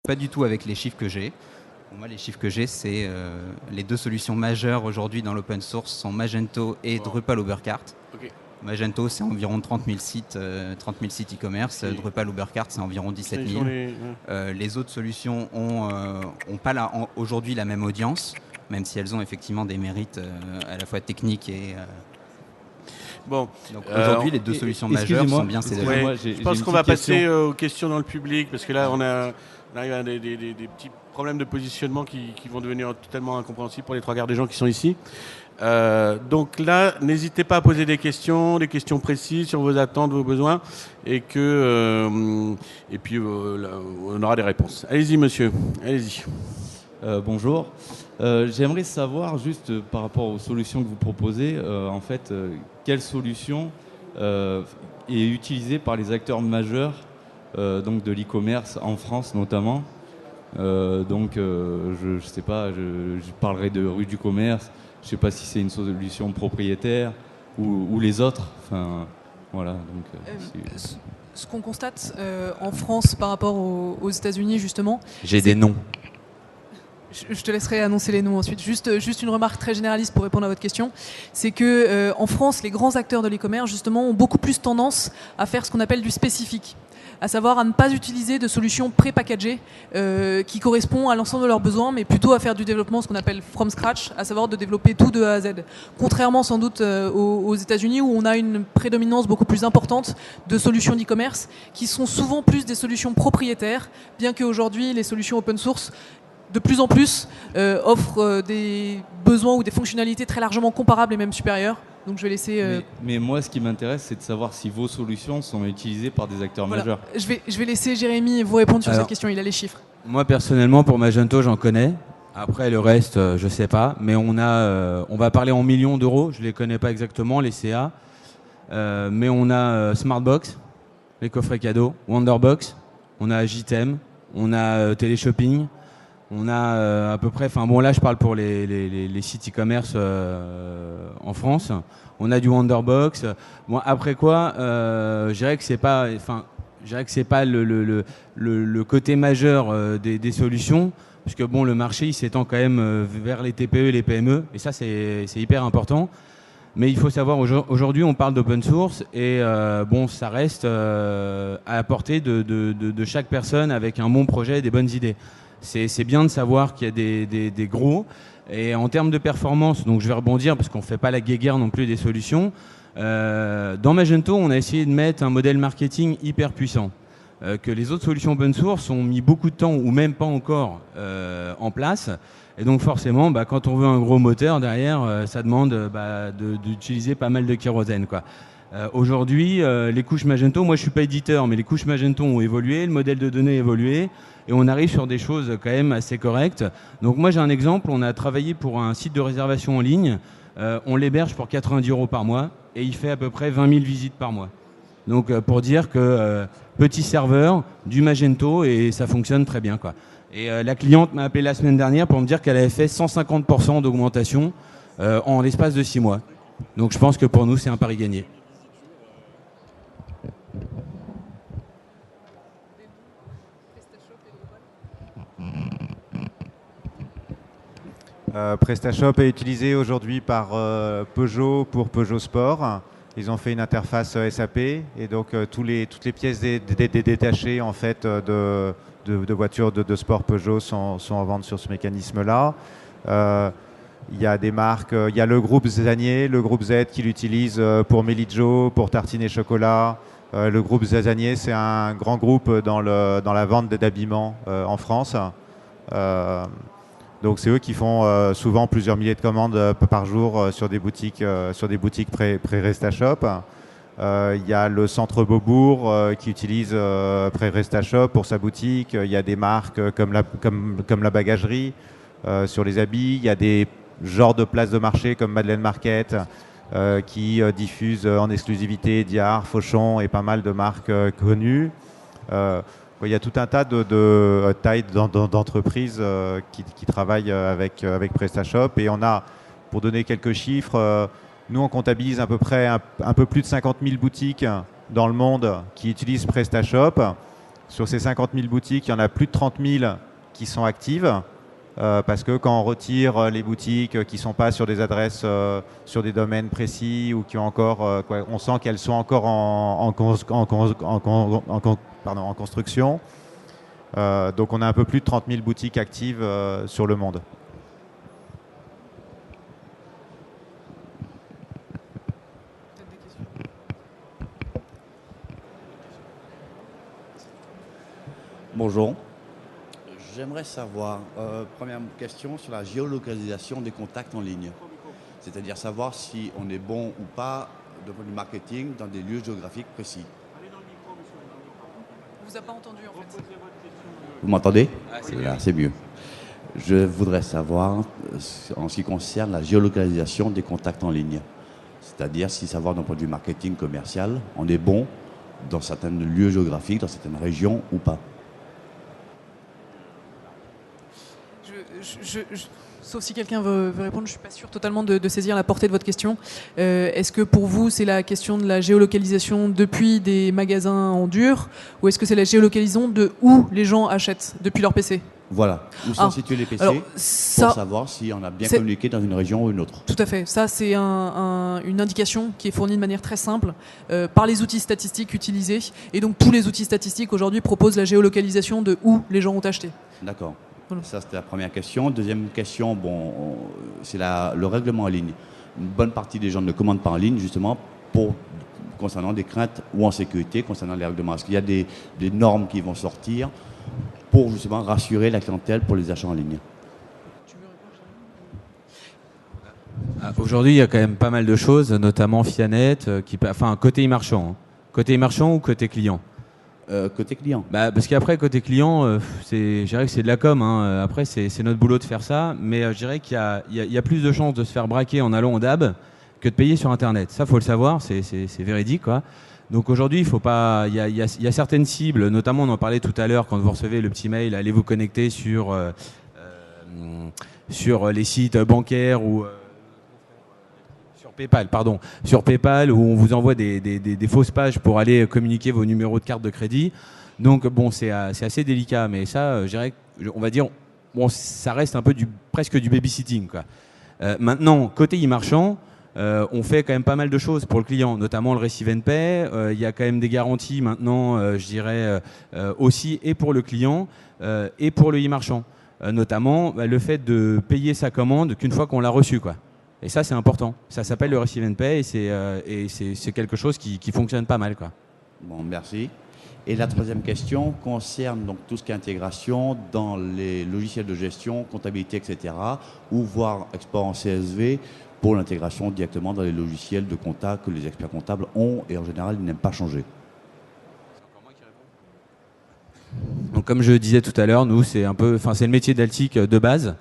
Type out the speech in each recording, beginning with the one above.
pas du tout avec les chiffres que j'ai. Moi, les chiffres que j'ai, c'est les deux solutions majeures aujourd'hui dans l'open source sont Magento et Drupal Ubercart. Okay. Magento, c'est environ 30 000 sites e-commerce. Drupal Ubercart, c'est environ 17 000. Les autres solutions ont pas aujourd'hui la même audience, même si elles ont effectivement des mérites à la fois techniques et... Bon, donc aujourd'hui, les deux solutions majeures sont bien ces deux. Je pense qu'on va passer aux questions dans le public, parce que là, on arrive à des petits problèmes de positionnement qui vont devenir totalement incompréhensibles pour les trois quarts des gens qui sont ici. Donc là, n'hésitez pas à poser des questions précises sur vos attentes, vos besoins, et puis on aura des réponses. Allez-y, monsieur, allez-y. Bonjour. J'aimerais savoir, juste par rapport aux solutions que vous proposez, en fait, quelle solution est utilisée par les acteurs majeurs donc de l'e-commerce en France notamment. Je sais pas, je parlerai de rue du commerce. Je ne sais pas si c'est une solution propriétaire ou les autres. Enfin, voilà. Donc, ce qu'on constate en France par rapport aux États-Unis, justement. J'ai des noms. Je te laisserai annoncer les noms ensuite. Juste une remarque très généraliste pour répondre à votre question. C'est que en France, les grands acteurs de l'e-commerce, justement, ont beaucoup plus tendance à faire ce qu'on appelle du spécifique, à savoir à ne pas utiliser de solutions pré-packagées qui correspondent à l'ensemble de leurs besoins, mais plutôt à faire du développement, ce qu'on appelle from scratch, à savoir de développer tout de A à Z. Contrairement sans doute aux États-Unis, où on a une prédominance beaucoup plus importante de solutions d'e-commerce, qui sont souvent plus des solutions propriétaires, bien qu'aujourd'hui les solutions open source de plus en plus offrent des besoins ou des fonctionnalités très largement comparables et même supérieures. Donc je vais laisser... Mais moi, ce qui m'intéresse, c'est de savoir si vos solutions sont utilisées par des acteurs majeurs. Je vais laisser Jérémy vous répondre sur cette question, il a les chiffres. Moi, personnellement, pour Magento, j'en connais. Après, le reste, je ne sais pas. Mais on va parler en millions d'euros. Je ne les connais pas exactement, les CA. Mais on a Smartbox, les coffrets cadeaux, Wonderbox, on a JTM, on a Téléshopping. On a à peu près, enfin bon là je parle pour les sites e-commerce en France. On a du Wonderbox. Bon après quoi, je dirais que c'est pas, le côté majeur des solutions, parce que bon le marché il s'étend quand même vers les TPE et les PME et ça c'est hyper important. Mais il faut savoir aujourd'hui on parle d'open source et bon ça reste à la portée de chaque personne avec un bon projet et des bonnes idées. C'est bien de savoir qu'il y a des gros. Et en termes de performance, donc je vais rebondir parce qu'on ne fait pas la guéguerre non plus des solutions. Dans Magento, on a essayé de mettre un modèle marketing hyper puissant. Que les autres solutions open source ont mis beaucoup de temps ou même pas encore en place. Et donc forcément, quand on veut un gros moteur derrière, ça demande d'utiliser pas mal de kérosène, quoi. Aujourd'hui, les couches Magento, moi je suis pas éditeur, mais les couches Magento ont évolué, le modèle de données a évolué, et on arrive sur des choses quand même assez correctes. Donc moi j'ai un exemple, on a travaillé pour un site de réservation en ligne, on l'héberge pour 90 € par mois, et il fait à peu près 20 000 visites par mois. Donc pour dire que petit serveur, du Magento, et ça fonctionne très bien, quoi. Et la cliente m'a appelé la semaine dernière pour me dire qu'elle avait fait 150% d'augmentation en l'espace de 6 mois. Donc je pense que pour nous c'est un pari gagné. PrestaShop est utilisé aujourd'hui par Peugeot pour Peugeot Sport. Ils ont fait une interface SAP et donc toutes les pièces détachées en fait, de voitures de sport Peugeot sont en vente sur ce mécanisme-là. Il y a des marques, il y a le groupe Zanier, le groupe Z qui l'utilise pour Melijo, pour tartines et chocolat. Le groupe Zanier, c'est un grand groupe dans la vente d'habillement en France. Donc c'est eux qui font souvent plusieurs milliers de commandes par jour sur des boutiques pré-RestaShop. Il y a le centre Beaubourg qui utilise pré-RestaShop pour sa boutique. Il y a des marques comme la bagagerie sur les habits. Il y a des genres de places de marché comme Madeleine Market qui diffusent en exclusivité Diar, Fauchon et pas mal de marques connues. Il y a tout un tas de tailles d'entreprises qui travaillent avec PrestaShop. Et on a, pour donner quelques chiffres, nous on comptabilise à peu près un peu plus de 50 000 boutiques dans le monde qui utilisent PrestaShop. Sur ces 50 000 boutiques, il y en a plus de 30 000 qui sont actives. Parce que quand on retire les boutiques qui ne sont pas sur des adresses, sur des domaines précis ou qui ont encore, on sent qu'elles sont encore en construction. Donc on a un peu plus de 30 000 boutiques actives sur le monde. Bonjour. J'aimerais savoir, première question sur la géolocalisation des contacts en ligne. C'est-à-dire savoir si on est bon ou pas de point de vue marketing dans des lieux géographiques précis. On ne vous a pas entendu en fait. Vous m'entendez? Là, c'est mieux. Je voudrais savoir en ce qui concerne la géolocalisation des contacts en ligne. C'est-à-dire si savoir d'un point de vue marketing commercial, on est bon dans certains lieux géographiques, dans certaines régions ou pas. Sauf si quelqu'un veut répondre, je ne suis pas sûre totalement de saisir la portée de votre question. Est-ce que pour vous, c'est la question de la géolocalisation depuis des magasins en dur, ou est-ce que c'est la géolocalisation de où les gens achètent depuis leur PC? Voilà, où sont situés les PC, pour savoir si on a bien communiqué dans une région ou une autre. Tout à fait, ça c'est une indication qui est fournie de manière très simple par les outils statistiques utilisés. Et donc tous les outils statistiques aujourd'hui proposent la géolocalisation de où les gens ont acheté. D'accord. Voilà. Ça, c'était la première question. Deuxième question, c'est le règlement en ligne. Une bonne partie des gens ne commandent pas en ligne, justement, concernant des craintes ou en sécurité, concernant les règlements. Est-ce qu'il y a des normes qui vont sortir pour, justement, rassurer la clientèle pour les achats en ligne? Aujourd'hui, il y a quand même pas mal de choses, notamment Fianet, côté e-marchand. Hein. Côté e-marchand ou côté client? Côté client. Parce qu'après, côté client, je dirais que c'est de la com. Hein. Après, c'est notre boulot de faire ça. Mais je dirais qu'il y a plus de chances de se faire braquer en allant au DAB que de payer sur Internet. Ça, il faut le savoir, c'est véridique, quoi. Donc aujourd'hui, il faut pas. Il y a certaines cibles, notamment on en parlait tout à l'heure quand vous recevez le petit mail, allez vous connecter sur les sites bancaires ou sur PayPal où on vous envoie des fausses pages pour aller communiquer vos numéros de carte de crédit. Donc bon, c'est assez délicat, mais ça, je dirais, on va dire, ça reste un peu presque du babysitting, quoi. Maintenant, côté e-marchand, on fait quand même pas mal de choses pour le client, notamment le Receive and Pay. Il y a quand même des garanties maintenant, je dirais, aussi et pour le client et pour le e-marchand. Notamment le fait de payer sa commande qu'une fois qu'on l'a reçue, quoi. Et ça, c'est important. Ça s'appelle le Receive and Pay et c'est quelque chose qui fonctionne pas mal, quoi. Bon, merci. Et la troisième question concerne donc tout ce qui est intégration dans les logiciels de gestion, comptabilité, etc. ou voire export en CSV pour l'intégration directement dans les logiciels de compta que les experts comptables ont et en général, ils n'aiment pas changer. Donc, comme je disais tout à l'heure, nous, c'est le métier d'Altic de base.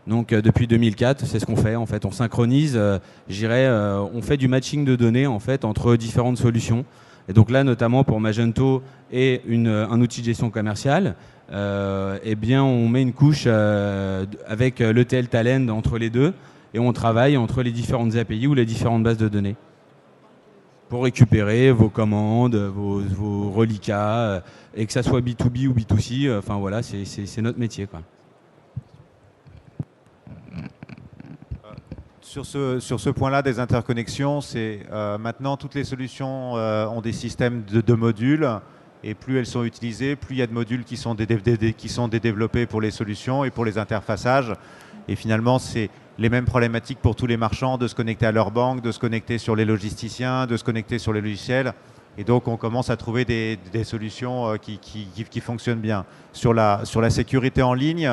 Donc depuis 2004, c'est ce qu'on fait. En fait, on synchronise, on fait du matching de données en fait entre différentes solutions. Et donc là, notamment pour Magento et un outil de gestion commerciale, on met une couche avec l'ETL Talend entre les deux et on travaille entre les différentes API ou les différentes bases de données pour récupérer vos commandes, vos reliquats, et que ça soit B2B ou B2C. Enfin voilà, c'est notre métier, quoi. Sur ce point-là des interconnexions, c'est maintenant toutes les solutions ont des systèmes de modules et plus elles sont utilisées, plus il y a de modules qui sont développés pour les solutions et pour les interfaçages. Et finalement, c'est les mêmes problématiques pour tous les marchands de se connecter à leur banque, de se connecter sur les logisticiens, de se connecter sur les logiciels. Et donc, on commence à trouver des solutions qui fonctionnent bien. Sur la sécurité en ligne,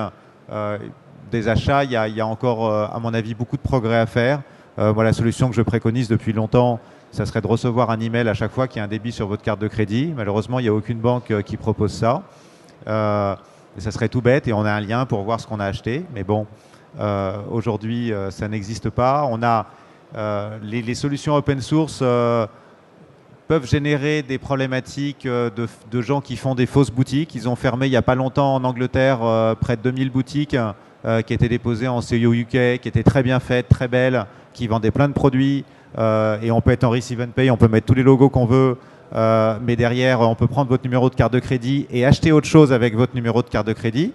des achats, il y a encore, à mon avis, beaucoup de progrès à faire. Moi, la solution que je préconise depuis longtemps, ça serait de recevoir un email à chaque fois qu'il y a un débit sur votre carte de crédit. Malheureusement, il n'y a aucune banque qui propose ça. Ça serait tout bête et on a un lien pour voir ce qu'on a acheté. Mais bon, aujourd'hui, ça n'existe pas. On a les solutions open source peuvent générer des problématiques de gens qui font des fausses boutiques. Ils ont fermé il n'y a pas longtemps en Angleterre près de 2000 boutiques qui étaient déposées en CEO UK, qui étaient très bien faites, très belles, qui vendaient plein de produits. Et on peut être en Receive and Pay, on peut mettre tous les logos qu'on veut. mais derrière, on peut prendre votre numéro de carte de crédit et acheter autre chose avec votre numéro de carte de crédit.